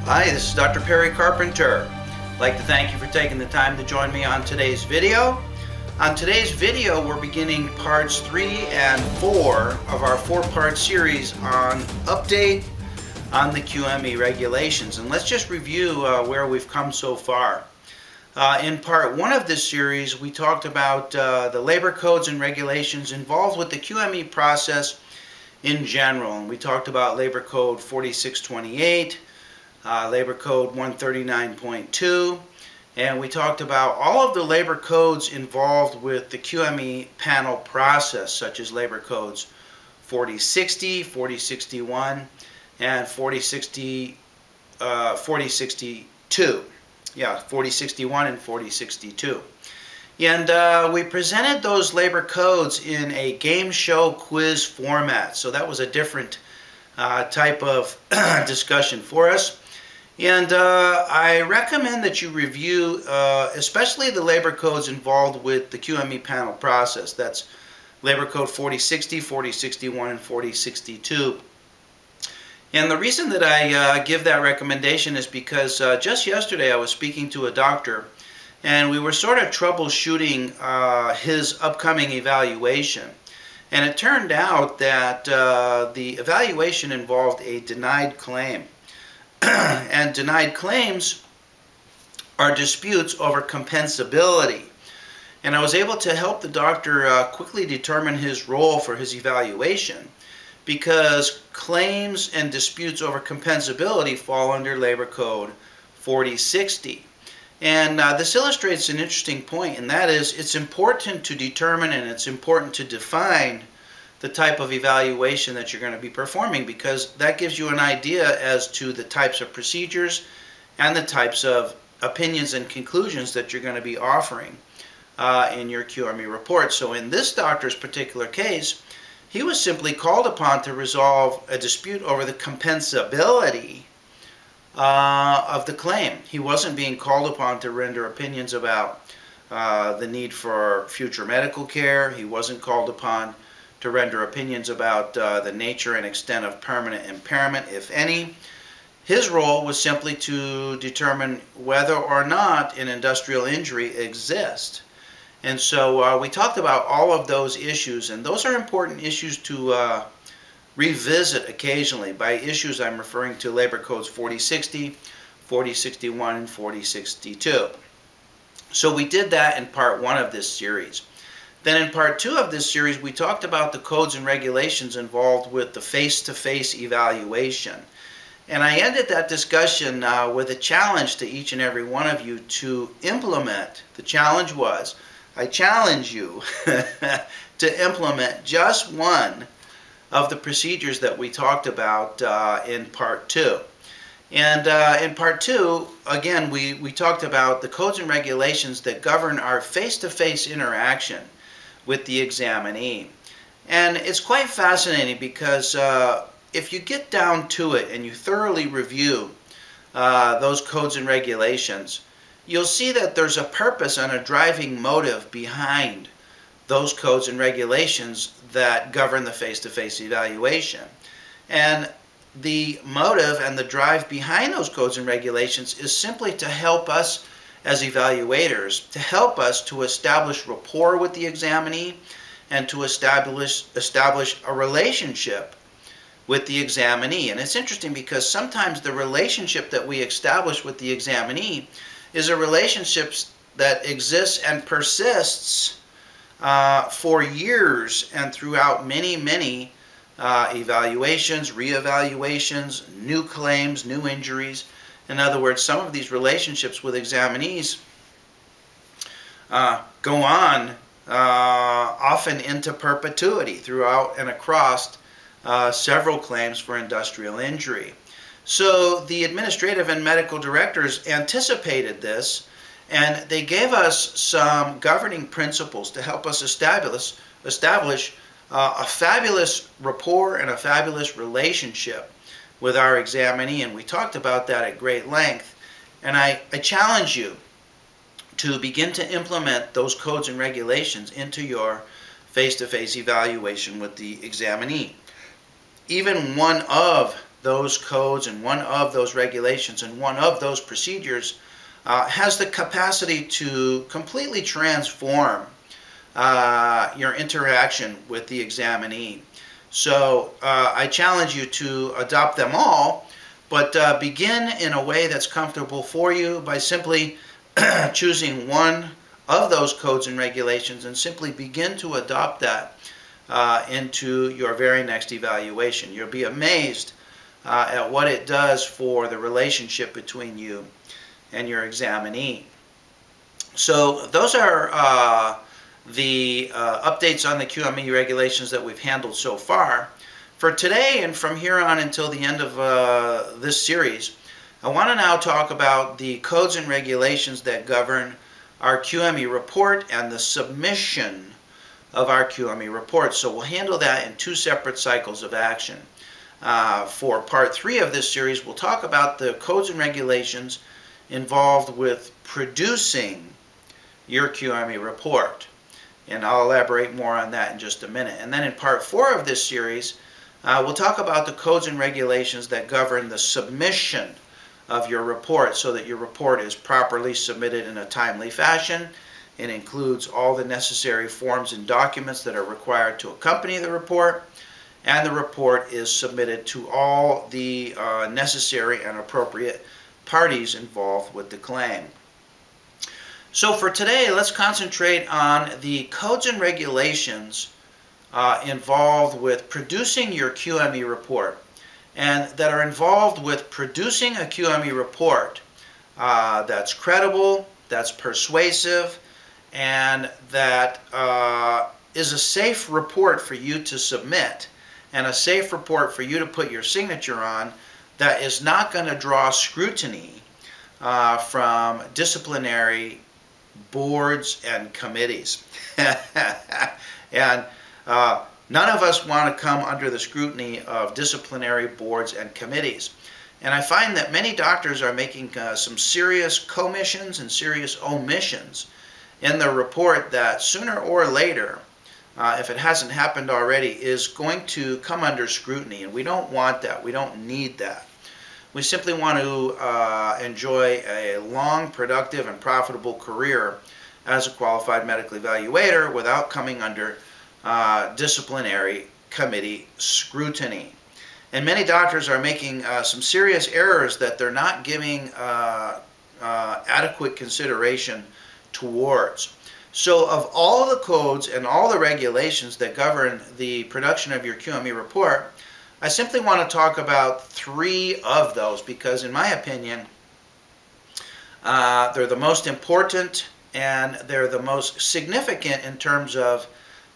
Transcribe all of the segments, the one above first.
Hi, this is Dr. Perry Carpenter. I'd like to thank you for taking the time to join me on today's video. On today's video, we're beginning parts 3 and 4 of our 4-part series on update on the QME regulations. And let's just review where we've come so far. In part 1 of this series, we talked about the labor codes and regulations involved with the QME process in general. And we talked about Labor Code 4628, Labor Code 139.2, and we talked about all of the labor codes involved with the QME panel process, such as Labor Codes 4060, 4061, and 4062. Yeah, 4061 and 4062. And we presented those labor codes in a game show quiz format, so that was a different type of discussion for us. And I recommend that you review especially the labor codes involved with the QME panel process. That's Labor Code 4060, 4061, and 4062. And the reason that I give that recommendation is because just yesterday I was speaking to a doctor, and we were sort of troubleshooting his upcoming evaluation. And it turned out that the evaluation involved a denied claim. And denied claims are disputes over compensability. And I was able to help the doctor quickly determine his role for his evaluation, because claims and disputes over compensability fall under Labor Code 4060. And this illustrates an interesting point, and that is it's important to determine and it's important to define the type of evaluation that you're going to be performing, because that gives you an idea as to the types of procedures and the types of opinions and conclusions that you're going to be offering in your QME report. So in this doctor's particular case, he was simply called upon to resolve a dispute over the compensability of the claim. He wasn't being called upon to render opinions about the need for future medical care. He wasn't called upon to render opinions about the nature and extent of permanent impairment, if any. His role was simply to determine whether or not an industrial injury exists. And so we talked about all of those issues, and those are important issues to revisit occasionally. By issues, I'm referring to Labor Codes 4060, 4061, and 4062. So we did that in part 1 of this series. Then in part 2 of this series, we talked about the codes and regulations involved with the face-to-face evaluation. And I ended that discussion with a challenge to each and every one of you to implement. The challenge was, I challenge you to implement just one of the procedures that we talked about in part 2. And in part 2, again, we talked about the codes and regulations that govern our face-to-face interaction with the examinee. And it's quite fascinating because if you get down to it and you thoroughly review those codes and regulations, you'll see that there's a purpose and a driving motive behind those codes and regulations that govern the face-to-face evaluation. And the motive and the drive behind those codes and regulations is simply to help us as evaluators, to help us to establish rapport with the examinee and to establish a relationship with the examinee. And it's interesting because sometimes the relationship that we establish with the examinee is a relationship that exists and persists for years and throughout many evaluations, re-evaluations, new claims, new injuries. In other words, some of these relationships with examinees go on often into perpetuity throughout and across several claims for industrial injury. So the administrative and medical directors anticipated this, and they gave us some governing principles to help us establish a fabulous rapport and a fabulous relationship with our examinee. And we talked about that at great length. And I challenge you to begin to implement those codes and regulations into your face-to-face evaluation with the examinee. Even one of those codes and one of those regulations and one of those procedures has the capacity to completely transform your interaction with the examinee. So I challenge you to adopt them all, but begin in a way that's comfortable for you by simply choosing one of those codes and regulations and simply begin to adopt that into your very next evaluation. You'll be amazed at what it does for the relationship between you and your examinee. So those are the updates on the QME regulations that we've handled so far. For today and from here on until the end of this series, I want to now talk about the codes and regulations that govern our QME report and the submission of our QME report. So we'll handle that in two separate cycles of action. For part 3 of this series, we'll talk about the codes and regulations involved with producing your QME report. And I'll elaborate more on that in just a minute. And then in part 4 of this series, we'll talk about the codes and regulations that govern the submission of your report so that your report is properly submitted in a timely fashion. It includes all the necessary forms and documents that are required to accompany the report, and the report is submitted to all the necessary and appropriate parties involved with the claim. So for today, let's concentrate on the codes and regulations involved with producing your QME report, and that are involved with producing a QME report that's credible, that's persuasive, and that is a safe report for you to submit, and a safe report for you to put your signature on, that is not going to draw scrutiny from disciplinary boards and committees. And none of us want to come under the scrutiny of disciplinary boards and committees. And I find that many doctors are making some serious commissions and serious omissions in the report that sooner or later, if it hasn't happened already, is going to come under scrutiny. And we don't want that. We don't need that. We simply want to enjoy a long, productive, and profitable career as a qualified medical evaluator without coming under disciplinary committee scrutiny. And many doctors are making some serious errors that they're not giving adequate consideration towards. So of all the codes and all the regulations that govern the production of your QME report, I simply want to talk about 3 of those because, in my opinion, they're the most important and they're the most significant in terms of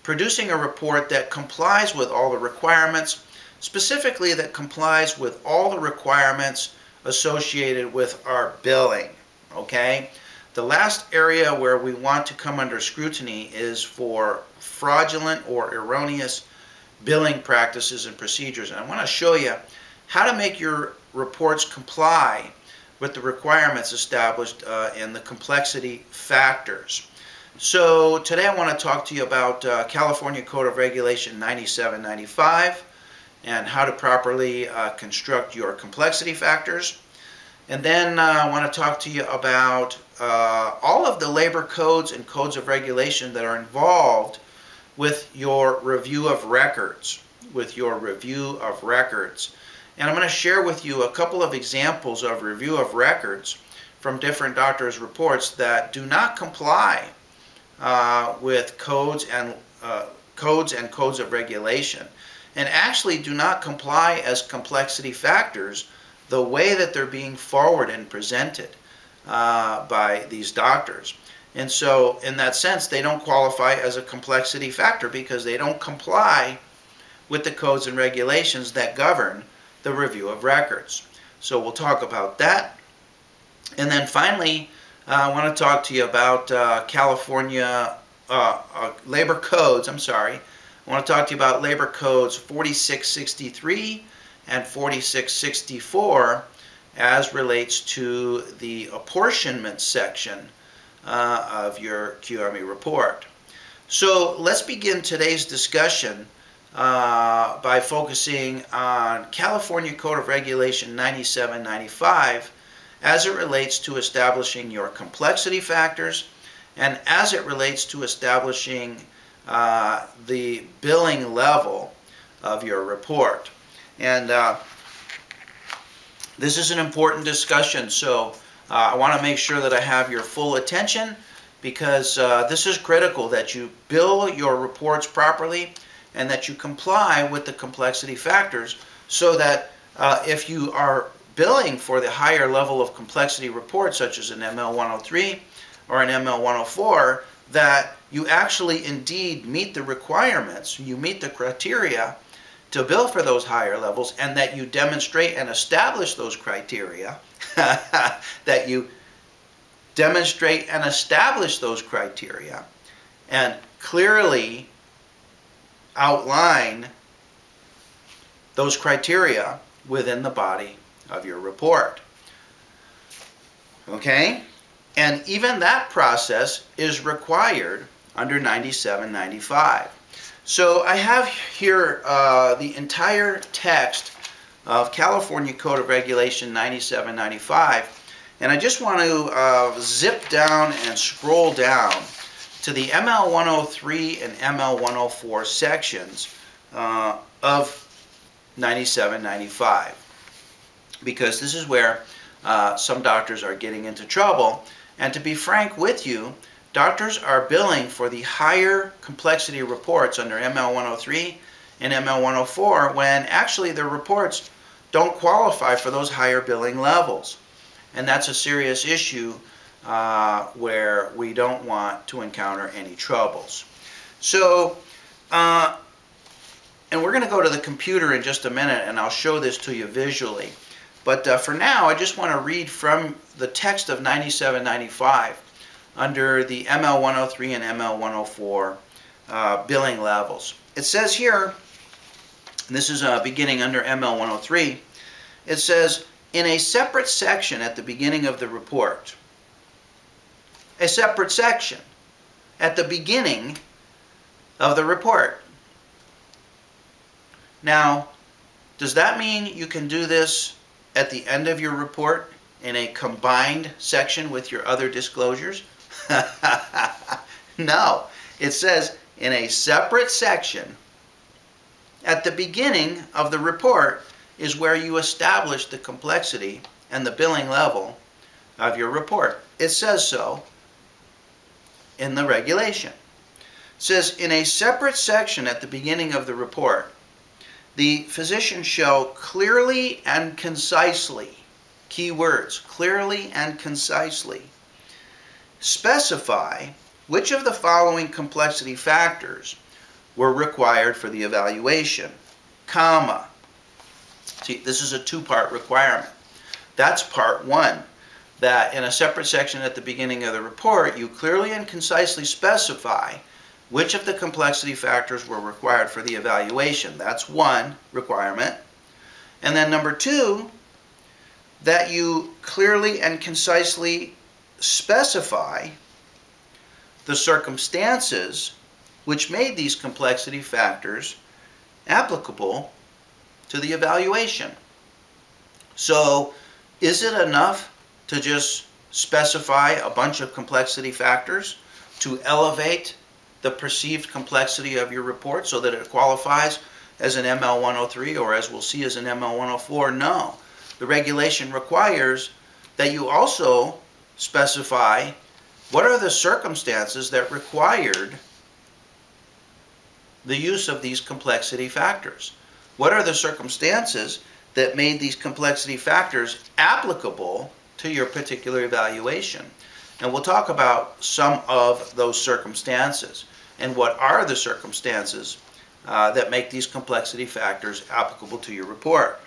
producing a report that complies with all the requirements, specifically that complies with all the requirements associated with our billing. Okay? The last area where we want to come under scrutiny is for fraudulent or erroneous billing practices and procedures. And I want to show you how to make your reports comply with the requirements established in the complexity factors. So today I want to talk to you about California Code of Regulation 9795 and how to properly construct your complexity factors. And then I want to talk to you about all of the labor codes and codes of regulation that are involved with your review of records, And I'm going to share with you a couple of examples of review of records from different doctors' reports that do not comply with codes and codes of regulation, and actually do not comply as complexity factors the way that they're being forwarded and presented by these doctors. And so in that sense, they don't qualify as a complexity factor because they don't comply with the codes and regulations that govern the review of records. So we'll talk about that. And then finally, I want to talk to you about California labor codes. I want to talk to you about labor codes 4663 and 4664 as relates to the apportionment section of your QME report. So let's begin today's discussion by focusing on California Code of Regulation 9795 as it relates to establishing your complexity factors and as it relates to establishing the billing level of your report. And this is an important discussion, so I want to make sure that I have your full attention, because this is critical that you bill your reports properly and that you comply with the complexity factors, so that if you are billing for the higher level of complexity reports, such as an ML 103 or an ML 104, that you actually indeed meet the requirements, you meet the criteria to bill for those higher levels, and that you demonstrate and establish those criteria, that you demonstrate and establish those criteria and clearly outline those criteria within the body of your report. Okay? And even that process is required under 9795. So I have here the entire text of California Code of Regulation 9795, and I just want to zip down and scroll down to the ML 103 and ML 104 sections of 9795, because this is where some doctors are getting into trouble. And to be frank with you, doctors are billing for the higher complexity reports under ML 103 and ML 104 when actually their reports don't qualify for those higher billing levels. And that's a serious issue where we don't want to encounter any troubles. So, and we're going to go to the computer in just a minute, and I'll show this to you visually. But for now, I just want to read from the text of 9795 under the ML 103 and ML 104 billing levels. It says here, and this is beginning under ML 103, it says, in a separate section at the beginning of the report, a separate section at the beginning of the report. Now, does that mean you can do this at the end of your report in a combined section with your other disclosures? No. It says in a separate section at the beginning of the report is where you establish the complexity and the billing level of your report. It says so in the regulation. It says in a separate section at the beginning of the report, the physician shall clearly and concisely, key words, clearly and concisely, specify which of the following complexity factors were required for the evaluation, comma. See, this is a two-part requirement. That's part one, that in a separate section at the beginning of the report, you clearly and concisely specify which of the complexity factors were required for the evaluation. That's one requirement. And then number two, that you clearly and concisely specify the circumstances which made these complexity factors applicable to the evaluation. So, is it enough to just specify a bunch of complexity factors to elevate the perceived complexity of your report so that it qualifies as an ML 103 or, as we'll see, as an ML 104? No. The regulation requires that you also specify what are the circumstances that required the use of these complexity factors. What are the circumstances that made these complexity factors applicable to your particular evaluation? And we'll talk about some of those circumstances and what are the circumstances that make these complexity factors applicable to your report.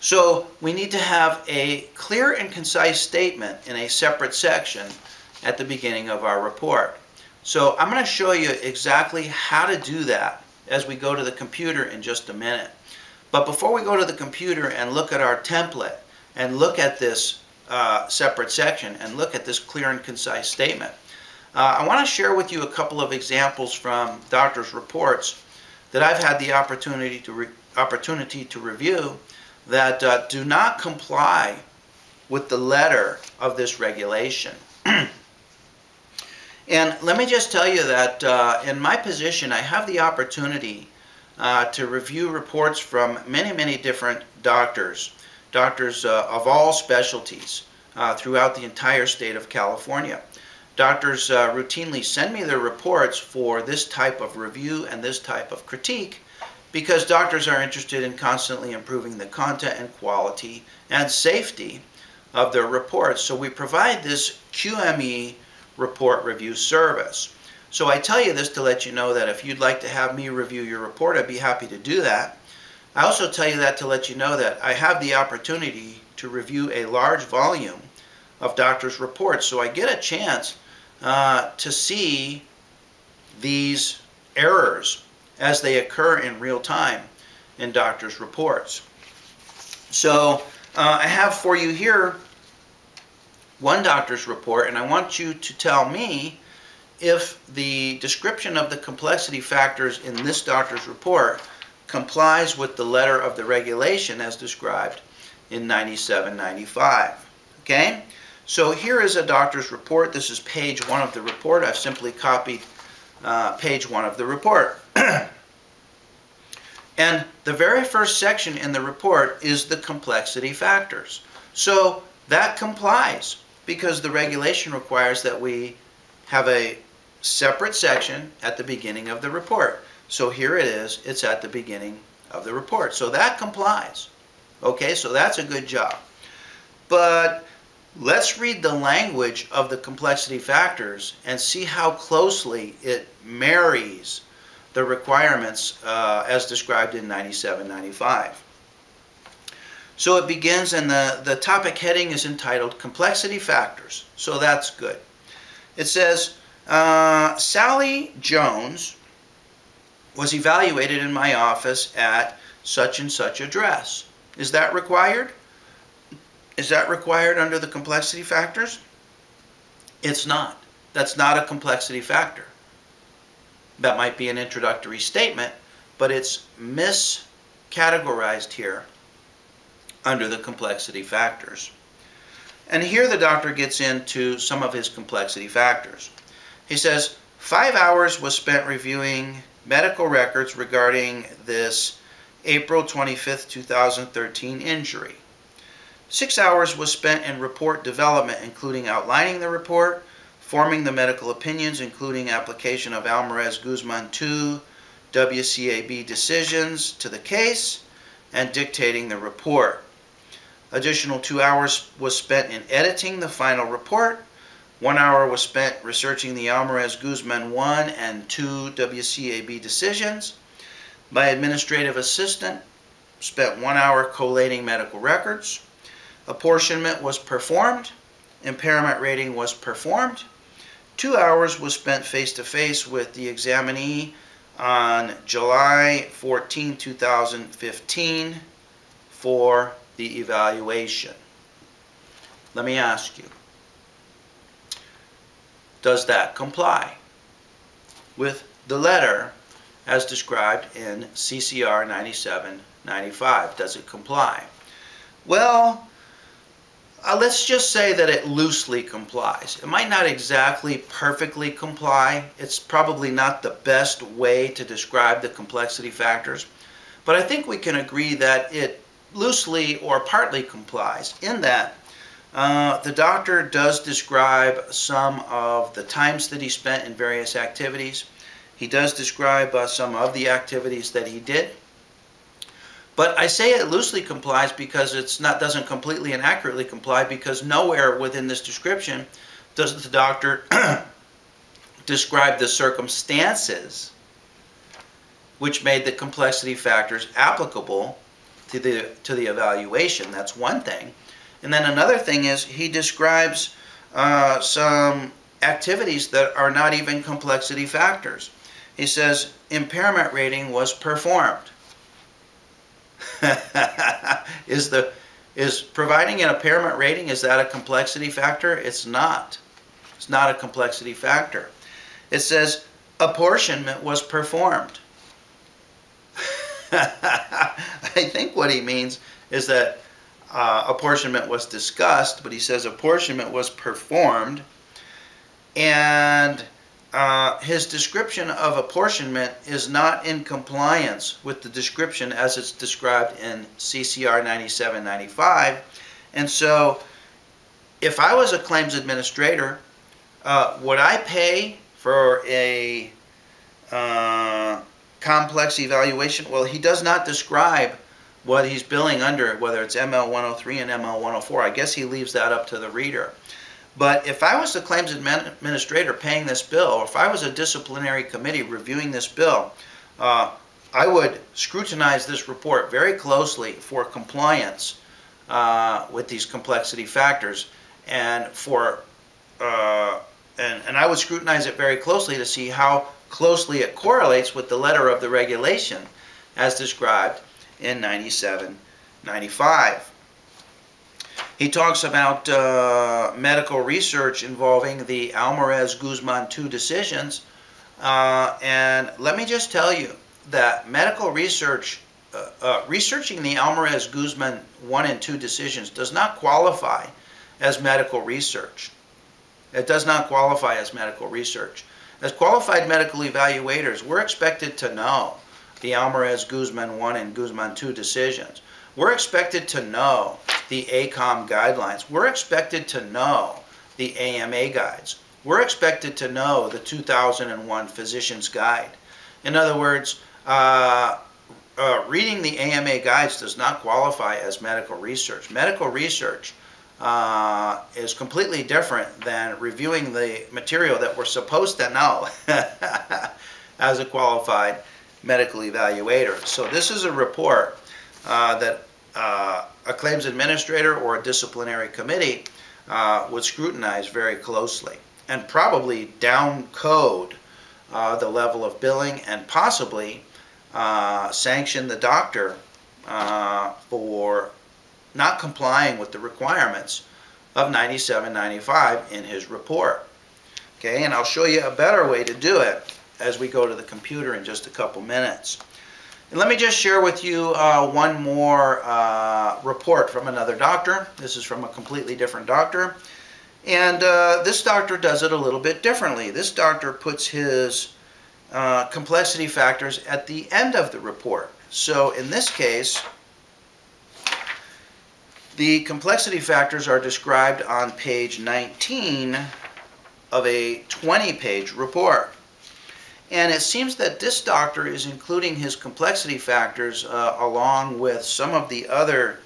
So we need to have a clear and concise statement in a separate section at the beginning of our report. So I'm going to show you exactly how to do that as we go to the computer in just a minute. But before we go to the computer and look at our template and look at this separate section and look at this clear and concise statement, I want to share with you a couple of examples from doctors' reports that I've had the opportunity to review that do not comply with the letter of this regulation. And let me just tell you that in my position, I have the opportunity to review reports from many, many different doctors of all specialties throughout the entire state of California. Doctors routinely send me their reports for this type of review and this type of critique because doctors are interested in constantly improving the content and quality and safety of their reports. So we provide this QME report review service. So I tell you this to let you know that if you'd like to have me review your report, I'd be happy to do that. I also tell you that to let you know that I have the opportunity to review a large volume of doctors' reports, so I get a chance to see these errors as they occur in real time in doctors' reports. So I have for you here one doctor's report, and I want you to tell me if the description of the complexity factors in this doctor's report complies with the letter of the regulation as described in 9795. Okay? So here is a doctor's report. This is page 1 of the report. I've simply copied page 1 of the report. And the very first section in the report is the complexity factors. So that complies because the regulation requires that we have a separate section at the beginning of the report. So here it is. It's at the beginning of the report. So that complies. Okay, so that's a good job. But let's read the language of the complexity factors and see how closely it marries the requirements as described in 9795. So it begins, and the topic heading is entitled Complexity Factors. So that's good. It says, Sally Jones was evaluated in my office at such and such address. Is that required? Is that required under the complexity factors? It's not. That's not a complexity factor. That might be an introductory statement, but it's miscategorized here under the complexity factors. And here the doctor gets into some of his complexity factors. He says, 5 hours was spent reviewing medical records regarding this April 25th, 2013 injury. 6 hours was spent in report development, including outlining the report, forming the medical opinions, including application of Alvarez-Guzman 2 WCAB decisions to the case, and dictating the report. Additional 2 hours was spent in editing the final report. 1 hour was spent researching the Alvarez-Guzman 1 and 2 WCAB decisions. My administrative assistant spent 1 hour collating medical records. Apportionment was performed. Impairment rating was performed. 2 hours was spent face-to-face with the examinee on July 14, 2015 for the evaluation. Let me ask you, does that comply with the letter as described in CCR 9795? Does it comply? Well, let's just say that it loosely complies. It might not exactly perfectly comply. It's probably not the best way to describe the complexity factors, but I think we can agree that it loosely or partly complies in that the doctor does describe some of the times that he spent in various activities. He does describe some of the activities that he did. But I say it loosely complies because doesn't completely and accurately comply, because nowhere within this description does the doctor describe the circumstances which made the complexity factors applicable to the evaluation. That's one thing. And then another thing is he describes some activities that are not even complexity factors. He says impairment rating was performed. Is providing an impairment rating, is that a complexity factor? It's not. It's not a complexity factor. It says apportionment was performed. I think what he means is that apportionment was discussed, but he says apportionment was performed, and his description of apportionment is not in compliance with the description as it's described in CCR 9795. And so if I was a claims administrator, would I pay for a complex evaluation? Well, he does not describe what he's billing under, whether it's ML 103 and ML 104. I guess he leaves that up to the reader. But if I was the claims administrator paying this bill, or if I was a disciplinary committee reviewing this bill, I would scrutinize this report very closely for compliance with these complexity factors, and I would scrutinize it very closely to see how closely it correlates with the letter of the regulation as described in 9795. He talks about medical research involving the Almarez-Guzman 2 decisions, and let me just tell you that medical research, researching the Almarez-Guzman 1 and 2 decisions does not qualify as medical research. It does not qualify as medical research. As qualified medical evaluators, we're expected to know the Almarez-Guzman 1 and Guzman 2 decisions. We're expected to know the ACOM guidelines. We're expected to know the AMA guides. We're expected to know the 2001 Physician's Guide. In other words, reading the AMA guides does not qualify as medical research. Medical research is completely different than reviewing the material that we're supposed to know as a qualified medical evaluator. So this is a report that a claims administrator or a disciplinary committee would scrutinize very closely and probably down code the level of billing and possibly sanction the doctor for not complying with the requirements of 9795 in his report. Okay, and I'll show you a better way to do it as we go to the computer in just a couple minutes. And let me just share with you one more report from another doctor. This is from a completely different doctor. And this doctor does it a little bit differently. This doctor puts his complexity factors at the end of the report. So in this case, the complexity factors are described on page 19 of a 20-page report. And it seems that this doctor is including his complexity factors along with some of the other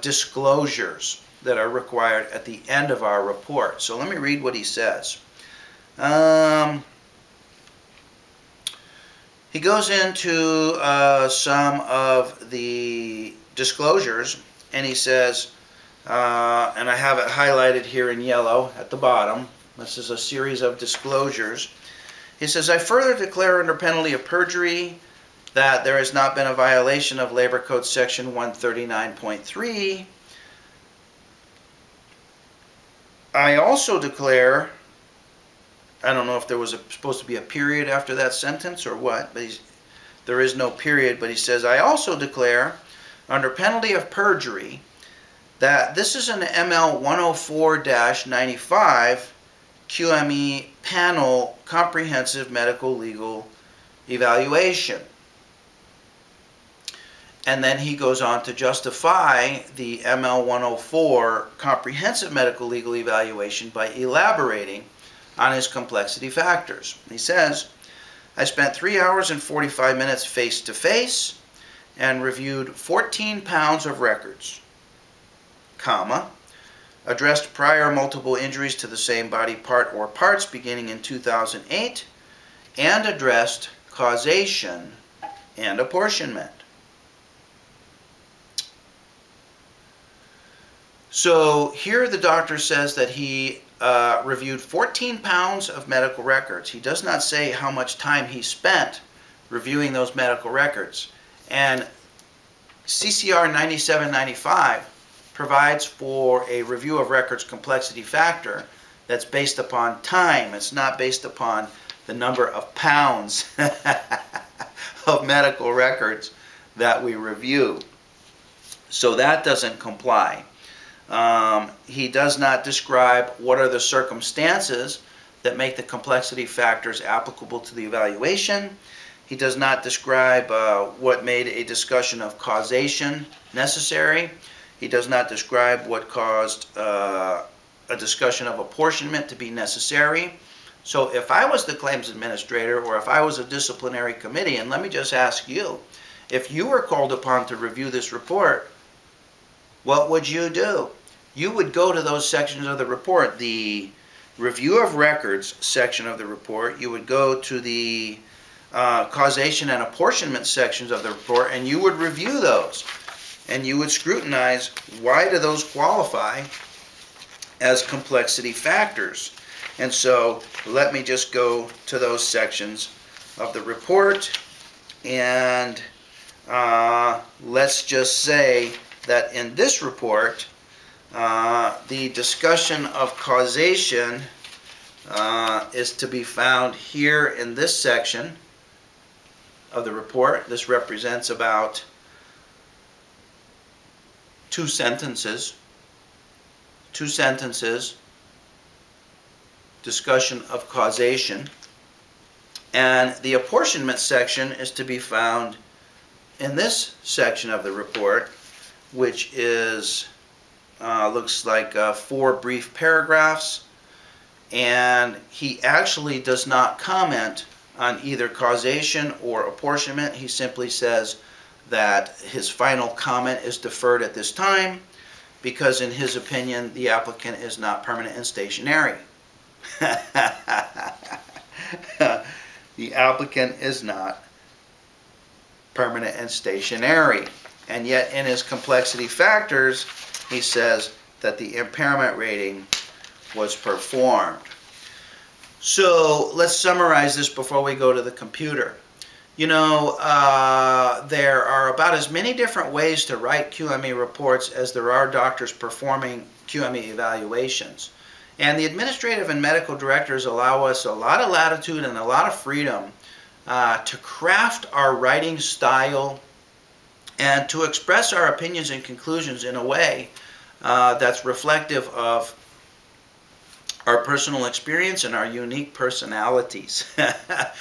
disclosures that are required at the end of our report. So let me read what he says. He goes into some of the disclosures, and he says, and I have it highlighted here in yellow at the bottom. This is a series of disclosures. He says, I further declare under penalty of perjury that there has not been a violation of Labor Code Section 139.3. I also declare, I don't know if there was supposed to be a period after that sentence or what, but there is no period, but he says, I also declare under penalty of perjury that this is an ML 104-95 QME panel comprehensive medical legal evaluation. And then he goes on to justify the ML 104 comprehensive medical legal evaluation by elaborating on his complexity factors. He says, I spent 3 hours and 45 minutes face-to-face and reviewed 14 pounds of records, comma, addressed prior multiple injuries to the same body part or parts beginning in 2008, and addressed causation and apportionment. So here the doctor says that he reviewed 14 pounds of medical records. He does not say how much time he spent reviewing those medical records. And CCR 9795 provides for a review of records complexity factor that's based upon time. It's not based upon the number of pounds of medical records that we review. So that doesn't comply. He does not describe what are the circumstances that make the complexity factors applicable to the evaluation. He does not describe what made a discussion of causation necessary. He does not describe what caused a discussion of apportionment to be necessary. So if I was the claims administrator, or if I was a disciplinary committee, and let me just ask you, if you were called upon to review this report, what would you do? You would go to those sections of the report, the review of records section of the report. You would go to the causation and apportionment sections of the report, and you would review those. And you would scrutinize, why do those qualify as complexity factors? And so let me just go to those sections of the report, and let's just say that in this report, the discussion of causation is to be found here in this section of the report. This represents about 2 sentences. 2 sentences, discussion of causation. And the apportionment section is to be found in this section of the report, which is looks like 4 brief paragraphs, and he actually does not comment on either causation or apportionment. He simply says that his final comment is deferred at this time because, in his opinion, the applicant is not permanent and stationary. The applicant is not permanent and stationary. And yet in his complexity factors, he says that the impairment rating was performed. So let's summarize this before we go to the computer. You know, there are about as many different ways to write QME reports as there are doctors performing QME evaluations. And the administrative and medical directors allow us a lot of latitude and a lot of freedom to craft our writing style and to express our opinions and conclusions in a way that's reflective of our personal experience and our unique personalities.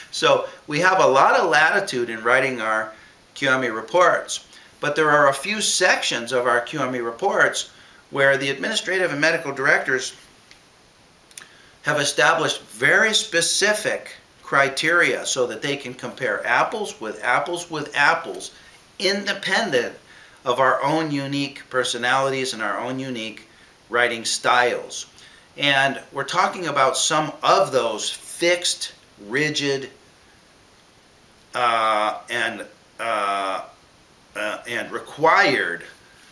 So we have a lot of latitude in writing our QME reports, but there are a few sections of our QME reports where the administrative and medical directors have established very specific criteria so that they can compare apples with apples with apples, independent of our own unique personalities and our own unique writing styles. And we're talking about some of those fixed, rigid, and required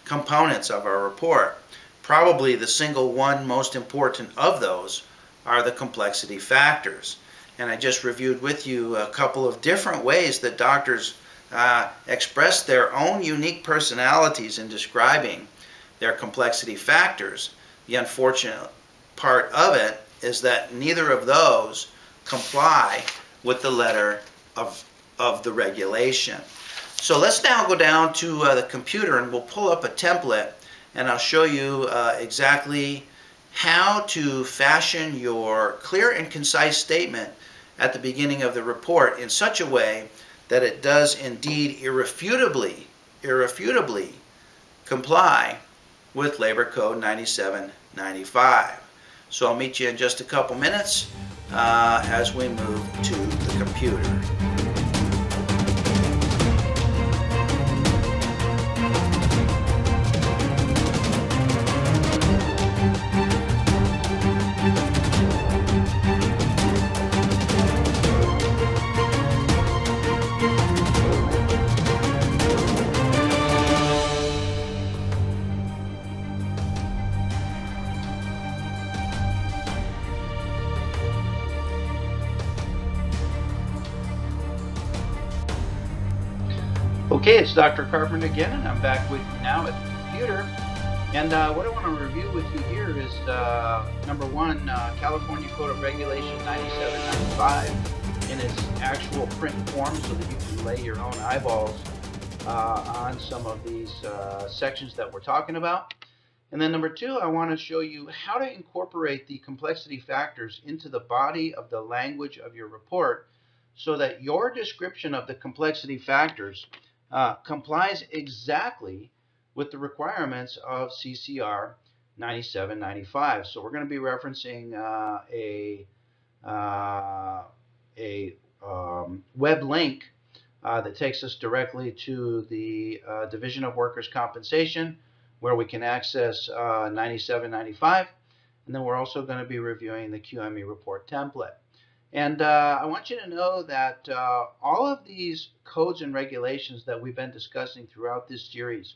components of our report. Probably the single one most important of those are the complexity factors. And I just reviewed with you a couple of different ways that doctors express their own unique personalities in describing their complexity factors. The unfortunate part of it is that neither of those comply with the letter of the regulation. So let's now go down to the computer, and we'll pull up a template, and I'll show you exactly how to fashion your clear and concise statement at the beginning of the report in such a way that it does indeed irrefutably comply with Labor Code 9795. So I'll meet you in just a couple minutes as we move to the computer. Okay, it's Dr. Carpenter again, and I'm back with you now at the computer. And what I want to review with you here is, number one, California Code of Regulation 9795. in its actual print form so that you can lay your own eyeballs on some of these sections that we're talking about. And then number two, I want to show you how to incorporate the complexity factors into the body of the language of your report so that your description of the complexity factors complies exactly with the requirements of CCR 9795. So we're going to be referencing a web link that takes us directly to the Division of Workers' Compensation, where we can access 9795, and then we're also going to be reviewing the QME Report template. And I want you to know that all of these codes and regulations that we've been discussing throughout this series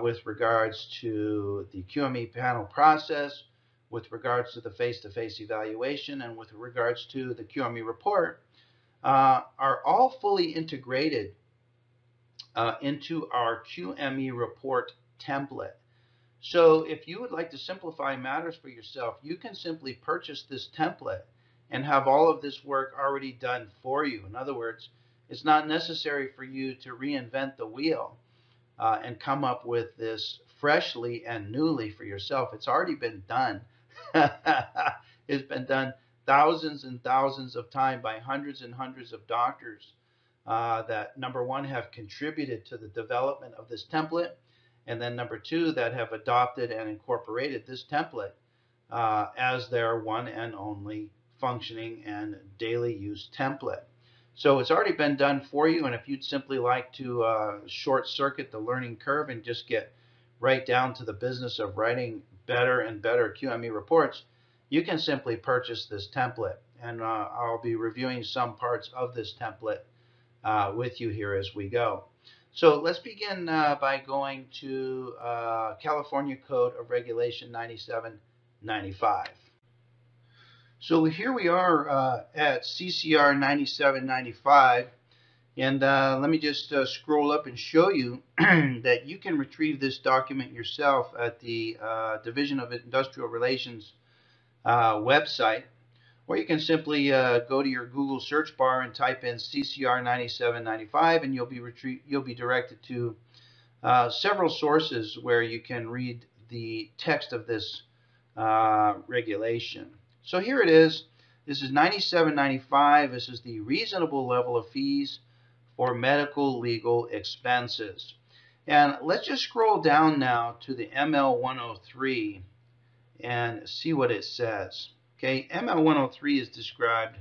with regards to the QME panel process, with regards to the face-to-face evaluation, and with regards to the QME report, are all fully integrated into our QME report template. So if you would like to simplify matters for yourself, you can simply purchase this template and have all of this work already done for you. In other words, it's not necessary for you to reinvent the wheel and come up with this freshly and newly for yourself. It's already been done. It's been done thousands and thousands of times by hundreds and hundreds of doctors that, number one, have contributed to the development of this template, and then number two, that have adopted and incorporated this template as their one and only functioning and daily use template. So it's already been done for you, and if you'd simply like to short circuit the learning curve and just get right down to the business of writing better and better QME reports, you can simply purchase this template. And I'll be reviewing some parts of this template with you here as we go. So let's begin by going to California Code of Regulation 9795. So here we are at CCR 9795, and let me just scroll up and show you that you can retrieve this document yourself at the Division of Industrial Relations website, or you can simply go to your Google search bar and type in CCR 9795, and you'll be directed to several sources where you can read the text of this regulation. So here it is. This is 9795. This is the reasonable level of fees for medical legal expenses. And let's just scroll down now to the ML 103 and see what it says. Okay, ML 103 is described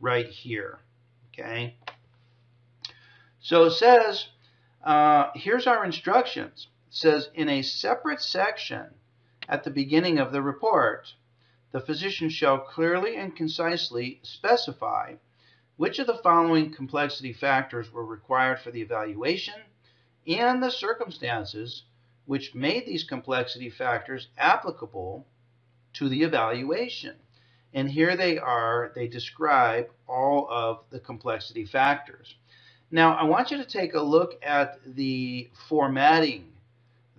right here. Okay, so it says, here's our instructions. It says, in a separate section at the beginning of the report, the physician shall clearly and concisely specify which of the following complexity factors were required for the evaluation and the circumstances which made these complexity factors applicable to the evaluation. And here they are. They describe all of the complexity factors. Now, I want you to take a look at the formatting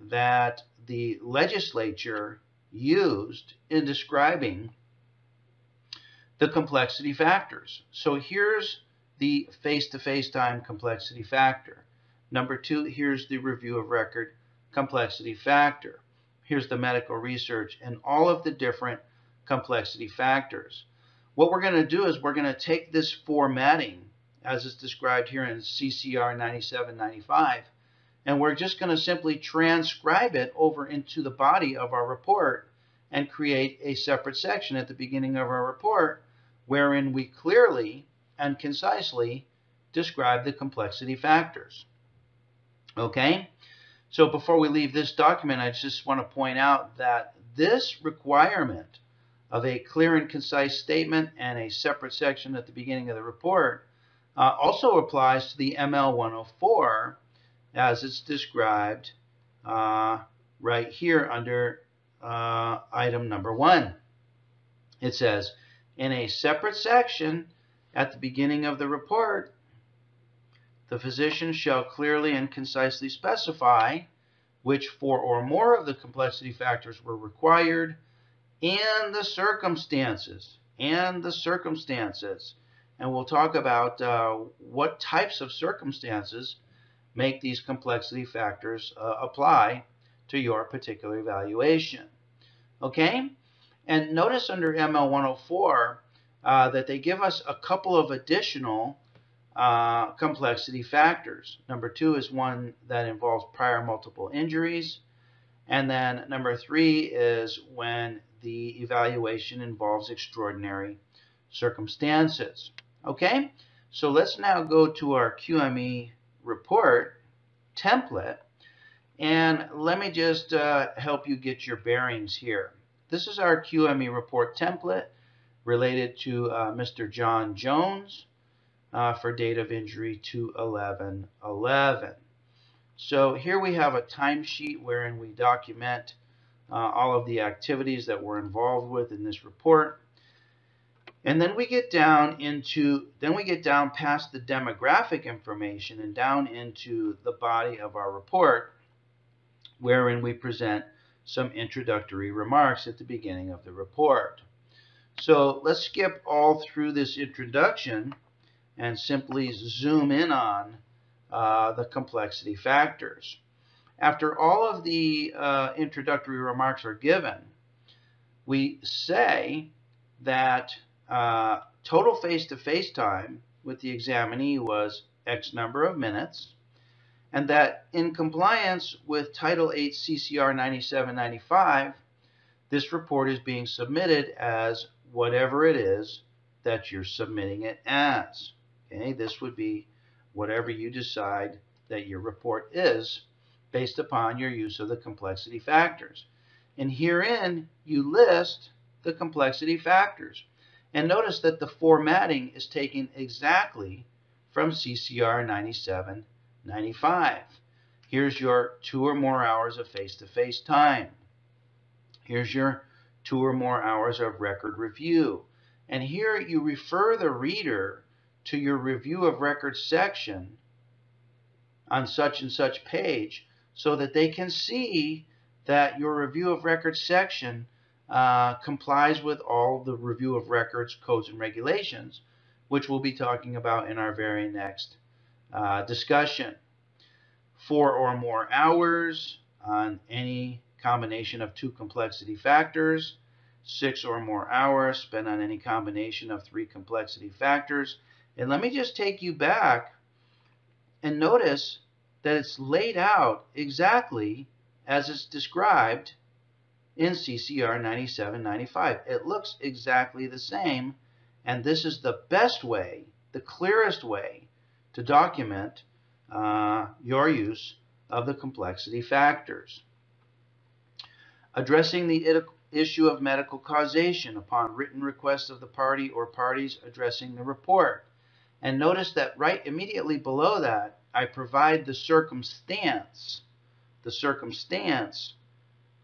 that the legislature used in describing the complexity factors. So here's the face-to-face time complexity factor. Number two, here's the review of record complexity factor. Here's the medical research and all of the different complexity factors. What we're going to do is we're going to take this formatting as is described here in CCR 9795, and we're just going to simply transcribe it over into the body of our report and create a separate section at the beginning of our report wherein we clearly and concisely describe the complexity factors. Okay? So before we leave this document, I just want to point out that this requirement of a clear and concise statement and a separate section at the beginning of the report also applies to the ML 104 as it's described right here under item number 1. It says, in a separate section at the beginning of the report, the physician shall clearly and concisely specify which 4 or more of the complexity factors were required and the circumstances. And and we'll talk about what types of circumstances make these complexity factors apply to your particular evaluation. Okay? And notice under ML 104 that they give us a couple of additional complexity factors. Number 2 is one that involves prior multiple injuries. And then number 3 is when the evaluation involves extraordinary circumstances. Okay? So let's now go to our QME report template. And let me just help you get your bearings here. This is our QME report template related to Mr. John Jones for date of injury to 11/11. So here we have a timesheet wherein we document all of the activities that we're involved with in this report. And then we get down past the demographic information and down into the body of our report, wherein we present some introductory remarks at the beginning of the report. So let's skip all through this introduction and simply zoom in on the complexity factors. After all of the introductory remarks are given, we say that total face-to-face time with the examinee was X number of minutes, and that in compliance with Title 8 CCR 9795, this report is being submitted as whatever it is that you're submitting it as. Okay, this would be whatever you decide that your report is based upon your use of the complexity factors. And herein you list the complexity factors. And notice that the formatting is taken exactly from CCR 9795. Here's your 2 or more hours of face-to-face time. Here's your 2 or more hours of record review. And here you refer the reader to your review of records section on such and such page so that they can see that your review of records section complies with all the review of records codes and regulations, which we'll be talking about in our very next discussion. 4 or more hours on any combination of 2 complexity factors. 6 or more hours spent on any combination of 3 complexity factors. And let me just take you back and notice that it's laid out exactly as it's described in CCR 9795. It looks exactly the same, and this is the best way, the clearest way to document your use of the complexity factors. Addressing the issue of medical causation upon written request of the party or parties addressing the report. And notice that right immediately below that, I provide the circumstance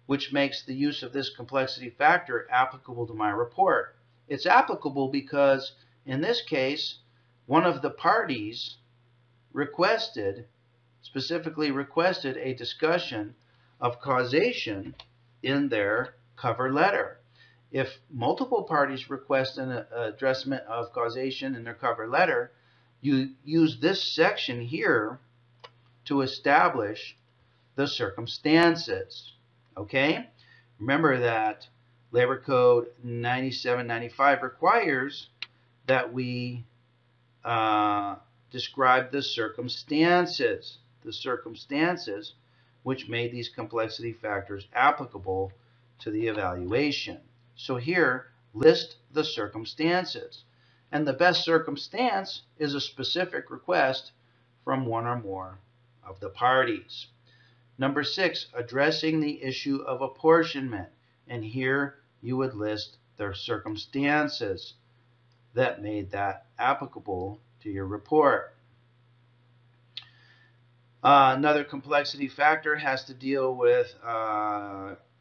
which makes the use of this complexity factor applicable to my report. It's applicable because, in this case, one of the parties specifically requested a discussion of causation in their cover letter. If multiple parties request an addressment of causation in their cover letter, you use this section here to establish the circumstances. Okay? Remember that Labor Code 9795 requires that we describe the circumstances which made these complexity factors applicable to the evaluation. So here, list the circumstances. And the best circumstance is a specific request from one or more of the parties. Number 6, addressing the issue of apportionment. And here you would list the circumstances that made that applicable to your report. Another complexity factor has to deal with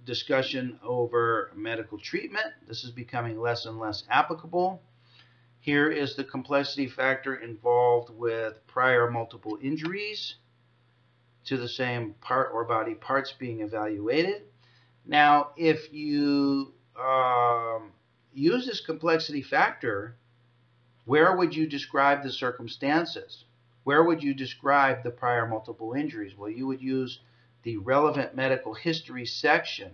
discussion over medical treatment. This is becoming less and less applicable. Here is the complexity factor involved with prior multiple injuries to the same part or body parts being evaluated. Now, if you use this complexity factor Where would you describe the circumstances? Where would you describe the prior multiple injuries? Well, you would use the relevant medical history section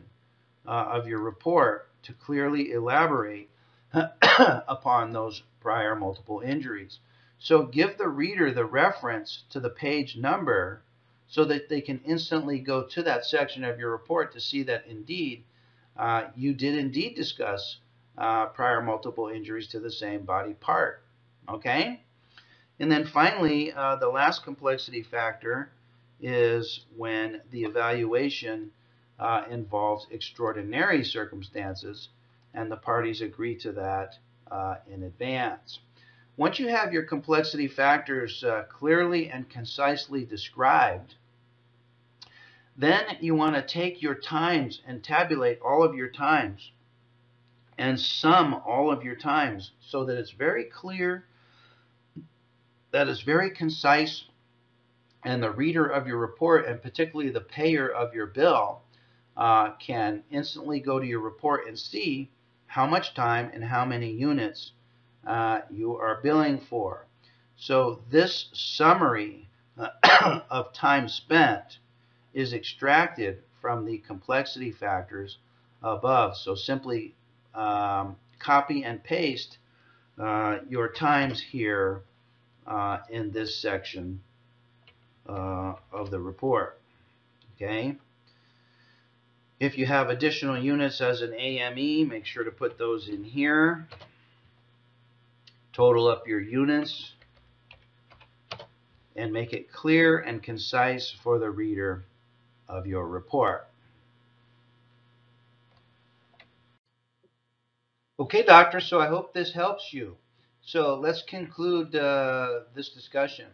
of your report to clearly elaborate upon those prior multiple injuries. So give the reader the reference to the page number so that they can instantly go to that section of your report to see that indeed you did indeed discuss prior multiple injuries to the same body part. Okay? And then finally, the last complexity factor is when the evaluation involves extraordinary circumstances and the parties agree to that in advance. Once you have your complexity factors clearly and concisely described, then you want to take your times and tabulate all of your times and sum all of your times so that it's very clear, that is very concise, and the reader of your report, and particularly the payer of your bill, can instantly go to your report and see how much time and how many units you are billing for. So this summary of time spent is extracted from the complexity factors above. So simply copy and paste your times here in this section of the report. Okay. If you have additional units as an AME, make sure to put those in here. Total up your units and make it clear and concise for the reader of your report. Okay, doctor, so I hope this helps you. So let's conclude this discussion.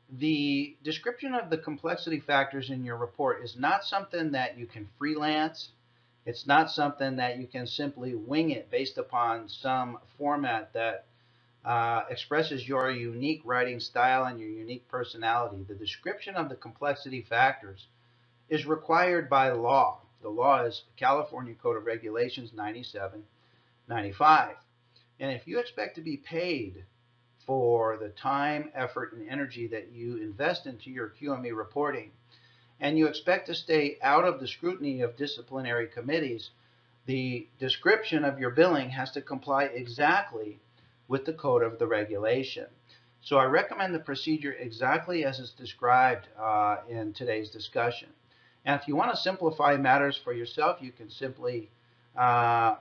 The description of the complexity factors in your report is not something that you can freelance. It's not something that you can simply wing it based upon some format that expresses your unique writing style and your unique personality. The description of the complexity factors is required by law. The law is California Code of Regulations 97/95. And if you expect to be paid for the time, effort, and energy that you invest into your QME reporting, and you expect to stay out of the scrutiny of disciplinary committees, the description of your billing has to comply exactly with the code of the regulation. So I recommend the procedure exactly as it's described in today's discussion. And if you want to simplify matters for yourself, you can simply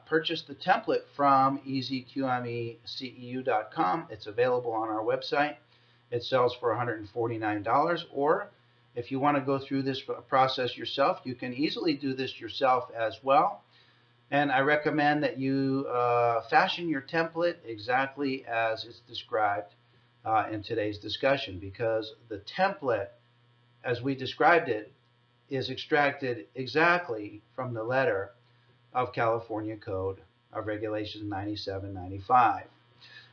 purchase the template from easyqmeceu.com. It's available on our website. It sells for $149. Or if you want to go through this process yourself, you can easily do this yourself as well. And I recommend that you fashion your template exactly as it's described in today's discussion, because the template, as we described it, is extracted exactly from the letter of California Code of Regulations 97/95.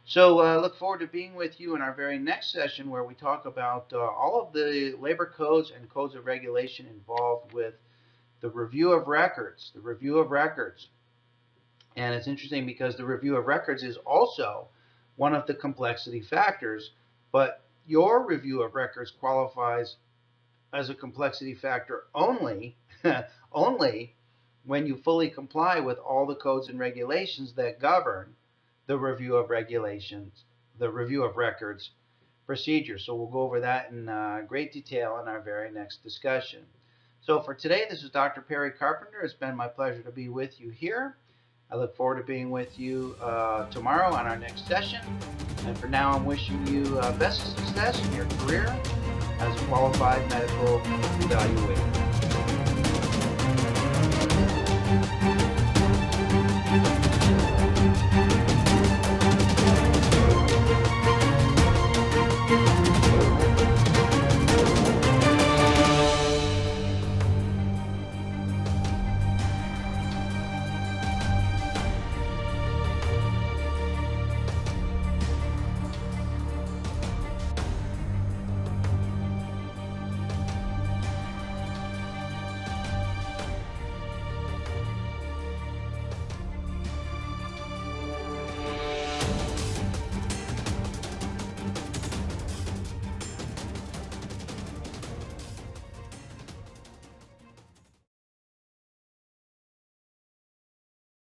So look forward to being with you in our very next session, where we talk about all of the labor codes and codes of regulation involved with the review of records. And it's interesting because the review of records is also one of the complexity factors, but your review of records qualifies as a complexity factor only when you fully comply with all the codes and regulations that govern the review of records procedure. So we'll go over that in great detail in our very next discussion. So for today, this is Dr. Perry Carpenter. It's been my pleasure to be with you here. I look forward to being with you tomorrow on our next session. And for now, I'm wishing you best success in your career as a qualified medical evaluator.